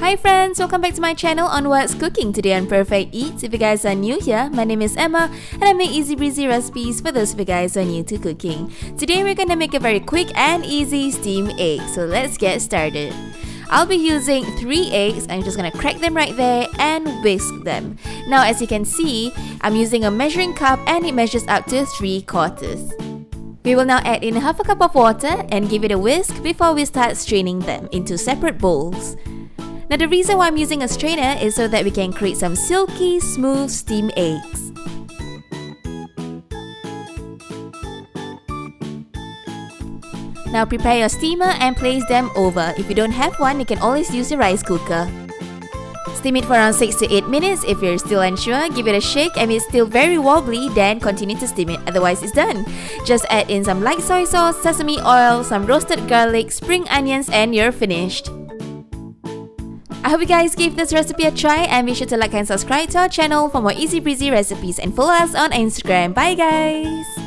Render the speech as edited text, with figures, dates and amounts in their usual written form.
Hi friends, welcome back to my channel on What's Cooking today on Perfect Eats. If you guys are new here, my name is Emma and I make easy breezy recipes for those of you guys who are new to cooking. Today we're gonna make a very quick and easy steamed egg, so let's get started. I'll be using 3 eggs. I'm just gonna crack them right there and whisk them. Now as you can see, I'm using a measuring cup and it measures up to 3/4. We will now add in half a cup of water and give it a whisk before we start straining them into separate bowls. Now the reason why I'm using a strainer is so that we can create some silky, smooth steamed eggs. Now prepare your steamer and place them over. If you don't have one, you can always use your rice cooker. Steam it for around 6 to 8 minutes. If you're still unsure, give it a shake, and if it's still very wobbly, then continue to steam it, otherwise it's done. Just add in some light soy sauce, sesame oil, some roasted garlic, spring onions, and you're finished. I hope you guys give this recipe a try and be sure to like and subscribe to our channel for more easy breezy recipes and follow us on Instagram. Bye guys!